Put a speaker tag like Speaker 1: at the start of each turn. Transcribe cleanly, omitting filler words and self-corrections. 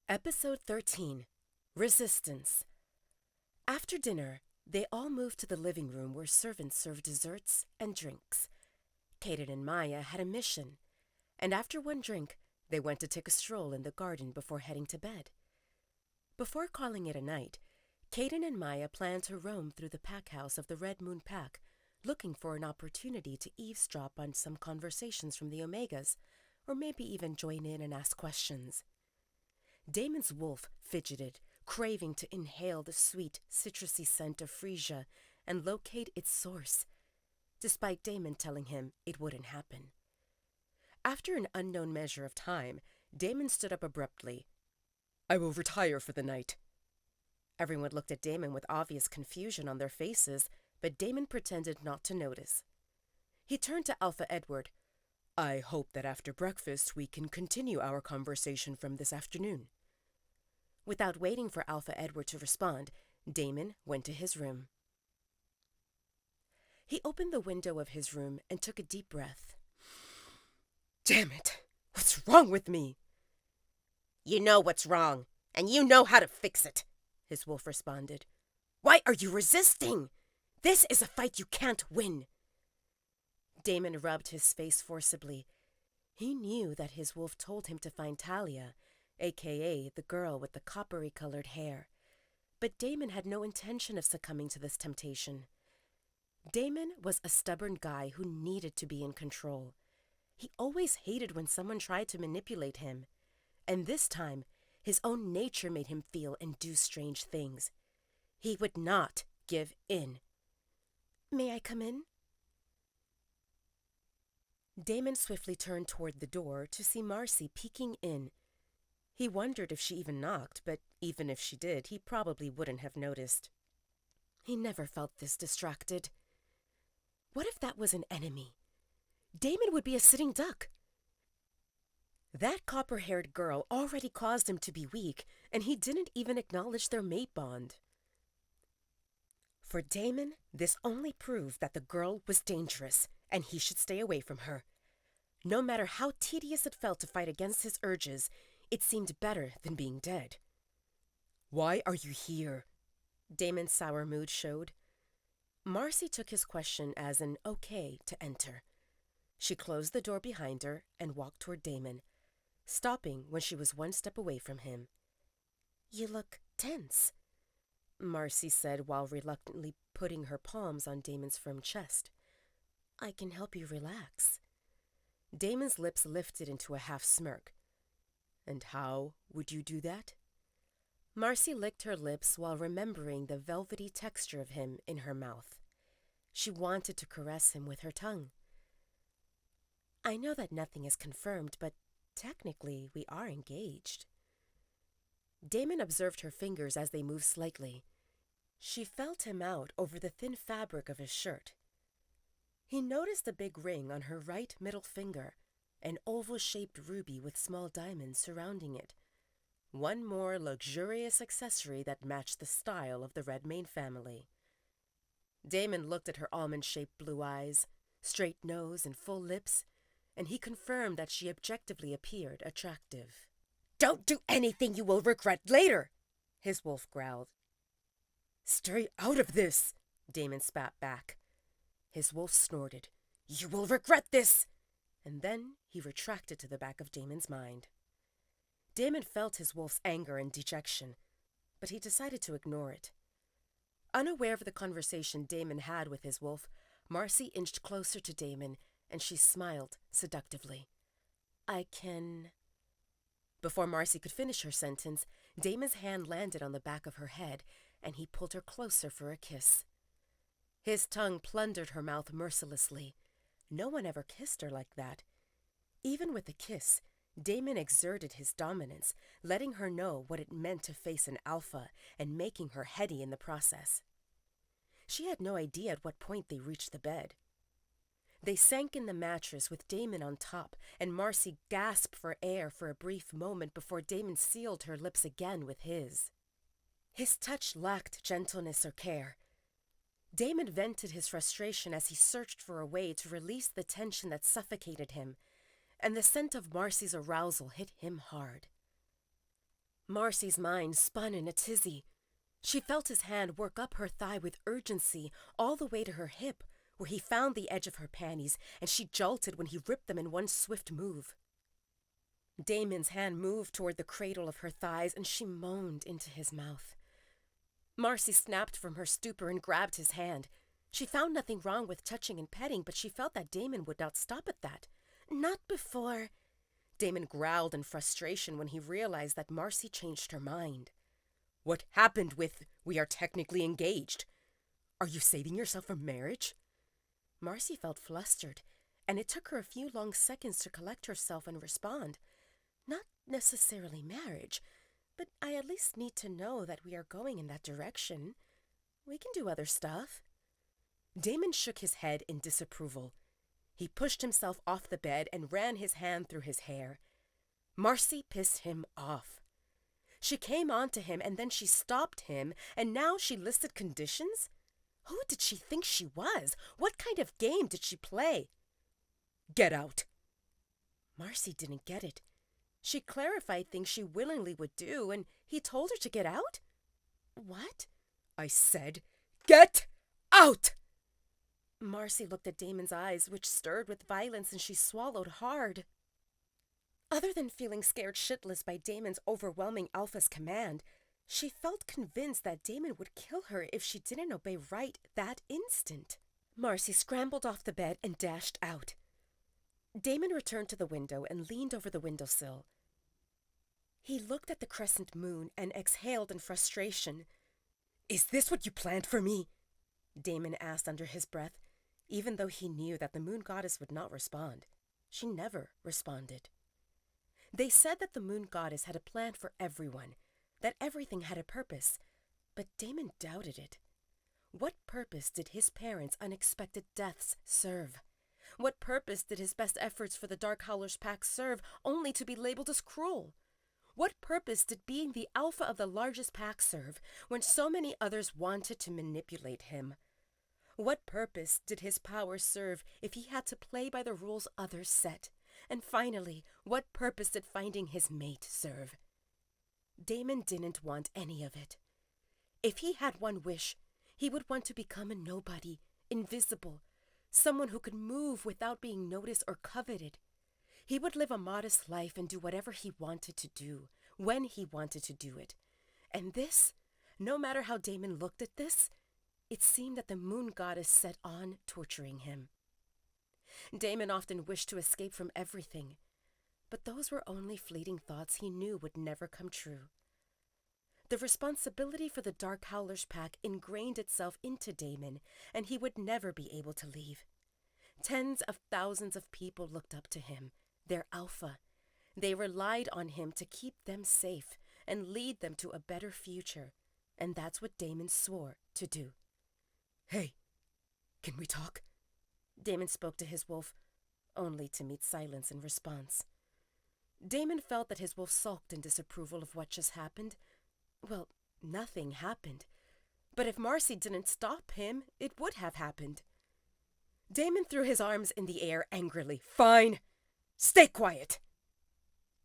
Speaker 1: Episode 13, Resistance. After dinner, they all moved to the living room where servants served desserts and drinks. Kaden and Maya had a mission, and after one drink, they went to take a stroll in the garden before heading to bed. Before calling it a night, Kaden and Maya planned to roam through the pack house of the Red Moon Pack, looking for an opportunity to eavesdrop on some conversations from the Omegas, or maybe even join in and ask questions. Damon's wolf fidgeted, craving to inhale the sweet, citrusy scent of freesia and locate its source, despite Damon telling him it wouldn't happen. After an unknown measure of time, Damon stood up abruptly. "I will retire for the night." Everyone looked at Damon with obvious confusion on their faces, but Damon pretended not to notice. He turned to Alpha Edward. "I hope that after breakfast we can continue our conversation from this afternoon." Without waiting for Alpha Edward to respond, Damon went to his room. He opened the window of his room and took a deep breath. "Damn it! What's wrong with me?" "You know what's wrong, and you know how to fix it," his wolf responded. "Why are you resisting? This is a fight you can't win." Damon rubbed his face forcibly. He knew that his wolf told him to find Talia, a.k.a. the girl with the coppery-colored hair. But Damon had no intention of succumbing to this temptation. Damon was a stubborn guy who needed to be in control. He always hated when someone tried to manipulate him. And this time, his own nature made him feel and do strange things. He would not give in. "May I come in?" Damon swiftly turned toward the door to see Marcy peeking in. He wondered if she even knocked, but even if she did, he probably wouldn't have noticed. He never felt this distracted. What if that was an enemy? Damon would be a sitting duck. That copper-haired girl already caused him to be weak, and he didn't even acknowledge their mate bond. For Damon, this only proved that the girl was dangerous, and he should stay away from her. No matter how tedious it felt to fight against his urges, it seemed better than being dead. "Why are you here?" Damon's sour mood showed. Marcy took his question as an okay to enter. She closed the door behind her and walked toward Damon, stopping when she was one step away from him. "You look tense," Marcy said while reluctantly putting her palms on Damon's firm chest. "I can help you relax." Damon's lips lifted into a half smirk. "And how would you do that?" Marcy licked her lips while remembering the velvety texture of him in her mouth. She wanted to caress him with her tongue. "I know that nothing is confirmed, but technically we are engaged." Damon observed her fingers as they moved slightly. She felt him out over the thin fabric of his shirt. He noticed a big ring on her right middle finger, an oval-shaped ruby with small diamonds surrounding it. One more luxurious accessory that matched the style of the Redmayne family. Damon looked at her almond-shaped blue eyes, straight nose, and full lips, and he confirmed that she objectively appeared attractive. "Don't do anything you will regret later," his wolf growled. "Stay out of this," Damon spat back. His wolf snorted. "You will regret this!" And then he retracted to the back of Damon's mind. Damon felt his wolf's anger and dejection, but he decided to ignore it. Unaware of the conversation Damon had with his wolf, Marcy inched closer to Damon, and she smiled seductively. "I can—" Before Marcy could finish her sentence, Damon's hand landed on the back of her head, and he pulled her closer for a kiss. His tongue plundered her mouth mercilessly. No one ever kissed her like that. Even with a kiss, Damon exerted his dominance, letting her know what it meant to face an alpha and making her heady in the process. She had no idea at what point they reached the bed. They sank in the mattress with Damon on top, and Marcy gasped for air for a brief moment before Damon sealed her lips again with his. His touch lacked gentleness or care. Damon vented his frustration as he searched for a way to release the tension that suffocated him, and the scent of Marcy's arousal hit him hard. Marcy's mind spun in a tizzy. She felt his hand work up her thigh with urgency all the way to her hip, where he found the edge of her panties, and she jolted when he ripped them in one swift move. Damon's hand moved toward the cradle of her thighs, and she moaned into his mouth. Marcy snapped from her stupor and grabbed his hand. She found nothing wrong with touching and petting, but she felt that Damon would not stop at that. Not before. Damon growled in frustration when he realized that Marcy changed her mind. What happened with, "We are technically engaged"? Are you saving yourself for marriage? Marcy felt flustered, and it took her a few long seconds to collect herself and respond. Not necessarily marriage, but I at least need to know that we are going in that direction. We can do other stuff. Damon shook his head in disapproval. He pushed himself off the bed and ran his hand through his hair. Marcy pissed him off. She came on to him, and then she stopped him, and now she listed conditions? Who did she think she was? What kind of game did she play? Get out. Marcy didn't get it. She clarified things she willingly would do, and he told her to get out? What? I said, get out! Marcy looked at Damon's eyes, which stirred with violence, and she swallowed hard. Other than feeling scared shitless by Damon's overwhelming alpha's command, she felt convinced that Damon would kill her if she didn't obey right that instant. Marcy scrambled off the bed and dashed out. Damon returned to the window and leaned over the windowsill. He looked at the crescent moon and exhaled in frustration. Is this what you planned for me? Damon asked under his breath, even though he knew that the moon goddess would not respond. She never responded. They said that the moon goddess had a plan for everyone, that everything had a purpose, but Damon doubted it. What purpose did his parents' unexpected deaths serve? What purpose did his best efforts for the Dark Howlers pack serve, only to be labeled as cruel? What purpose did being the alpha of the largest pack serve, when so many others wanted to manipulate him? What purpose did his power serve if he had to play by the rules others set? And finally, what purpose did finding his mate serve? Damon didn't want any of it. If he had one wish, he would want to become a nobody, invisible, someone who could move without being noticed or coveted. He would live a modest life and do whatever he wanted to do, when he wanted to do it. And this, no matter how Damon looked at this, it seemed that the moon goddess set on torturing him. Damon often wished to escape from everything, but those were only fleeting thoughts he knew would never come true. The responsibility for the Dark Howlers pack ingrained itself into Damon, and he would never be able to leave. Tens of thousands of people looked up to him, their alpha. They relied on him to keep them safe and lead them to a better future, and that's what Damon swore to do. Hey, can we talk? Damon spoke to his wolf, only to meet silence in response. Damon felt that his wolf sulked in disapproval of what just happened. Well, nothing happened. But if Marcy didn't stop him, it would have happened. Damon threw his arms in the air angrily. Fine. Stay quiet.